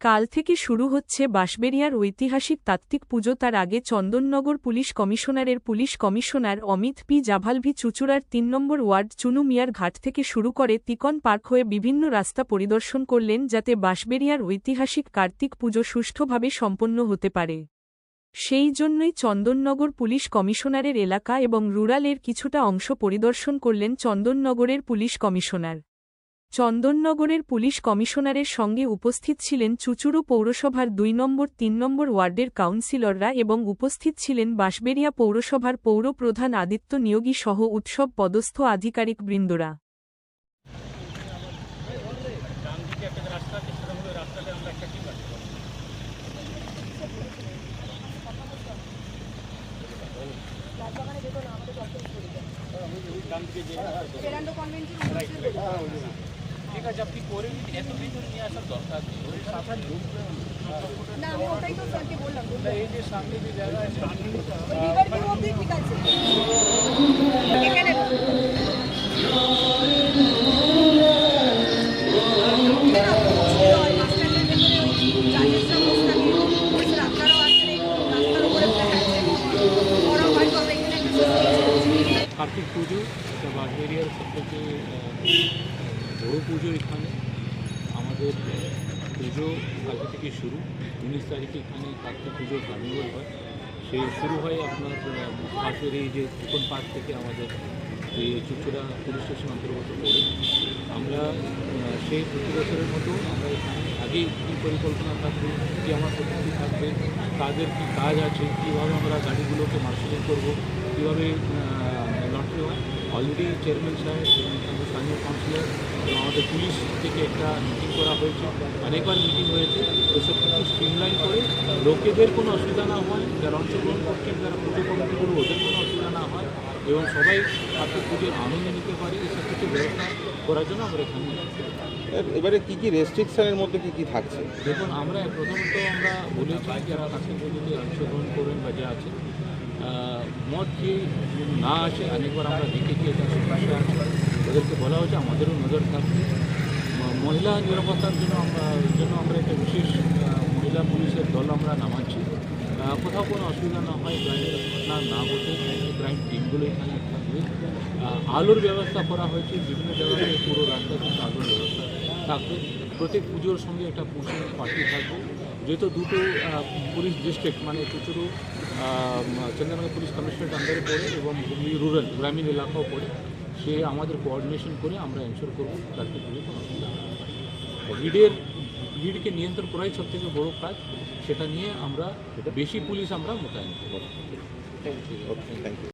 কাল থেকে শুরু হচ্ছে বাঁশবেড়িয়ার ঐতিহাসিক তাত্ত্বিক পুজো। তার আগে চন্দননগর পুলিশ কমিশনারের police commissioner Amit P Javalvi চুঁচুড়ার ৩ নম্বর ওয়ার্ড চুনু মিয়ার ঘাট থেকে শুরু করে তিকন পার্ক হয়ে বিভিন্ন রাস্তা পরিদর্শন করলেন, যাতে বাঁশবেড়িয়ার ঐতিহাসিক কার্তিক পুজো সুষ্ঠুভাবে সম্পন্ন হতে পারে। সেই জন্যই চন্দননগর পুলিশ কমিশনারের এলাকা এবং রুরালের কিছুটা অংশ পরিদর্শন করলেন চন্দননগরের পুলিশ কমিশনার। চন্দননগরের পুলিশ কমিশনারের সঙ্গে উপস্থিত ছিলেন চুঁচুড়া পৌরসভার ২ নম্বর ৩ নম্বর ওয়ার্ডের কাউন্সিলররা এবং উপস্থিত ছিলেন বাঁশবেড়িয়া পৌরসভার পৌর প্রধান আদিত্য নিয়োগী সহ উৎসব পদস্থ আধিকারিকবৃন্দরা। ঠিক আছে, আপনি করে এত ভিতরে নিয়ে আসার দরকার নেই। না আমি ওটাই তো স্যারকে বললাম, এই যে সামনে যে জায়গা আছে রিভার ভিউ অবধি ঠিক আছে। এখানে কার্তিক পুজো এটা বাঁশবেড়িয়ার সবথেকে বড়ো পুজো। এখানে আমাদের পুজো কালকে থেকে শুরু। 19 তারিখে এখানে কার্তিক পুজোর কার্নিভাল হয়। সেই শুরু হয় আপনার পাশের এই যে তিকন পার্ক থেকে আমাদের এই চুঁচুড়া পুলিশ স্টেশন অন্তর্গত পড়ে। আমরা সেই প্রতি বছরের মতো আমরা এখানে আগেই কী পরিকল্পনা থাকবে, কী আমার পদ্ধতি থাকবে, কাদের কী কাজ আছে, কীভাবে আমরা গাড়িগুলোকে মার্শালিং করবো, কীভাবে লটারি হয়। অলরেডি চেয়ারম্যান সাহেব এবং স্থানীয় কাউন্সিলর এবং আমাদের পুলিশ থেকে একটা মিটিং করা হয়েছে, অনেকবার মিটিং হয়েছে। এসব কিছু স্ট্রিমলাইন করে লোকেদের কোনো অসুবিধা না হয়, যারা অংশগ্রহণ করছেন, যারা পুজো কমিটিগুলো, ওদের কোনো অসুবিধা না হয় এবং সবাই কার্তিক পুজোর আনন্দ নিতে পারে, এসব কিছু ব্যবস্থা করার জন্য আমরা এখানে। এবারে কী কী রেস্ট্রিকশনের মধ্যে কী থাকছে? দেখুন, আমরা প্রথমত আমরা বলেছি যারা কার্তিক পুজোতে অংশগ্রহণ করবেন বা যা আছে মদ খেয়ে না আসে। অনেকবার আমরা দেখেছি এটা সমস্যা আছে, ওদেরকে বলা হয়েছে আমাদেরও নজর থাকবে। মহিলা নিরাপত্তার জন্য আমরা একটা বিশেষ মহিলা পুলিশের দল আমরা নামাচ্ছি। কোথাও কোনো অসুবিধা না হয়, ক্রাইমের ঘটনা না ঘটে, ক্রাইম টিমগুলো এখানে থাকবে। আলোর ব্যবস্থা করা হয়েছে বিভিন্ন জায়গায়, পুরো রাস্তায় কিন্তু আলোর ব্যবস্থা থাকবে। প্রত্যেক পুজোর সঙ্গে একটা পুলিশ পার্টি থাকবে। যেহেতু দুটো পুলিশ ডিস্ট্রিক্ট মানে চুঁচুড়া চন্দননগর পুলিশ কমিশনারেট আন্ডারে পড়ে এবং হুগলি রুরাল গ্রামীণ এলাকাও পড়ে, সে আমাদের কোঅর্ডিনেশন করে আমরা এনশোর করবো তাকে পুজো কোনো অসুবিধা না হয়। ভিড়কে নিয়ন্ত্রণ করাই সবথেকে বড়ো কাজ, সেটা নিয়ে আমরা বেশি পুলিশ আমরা মোতায়েন করব। Thank you.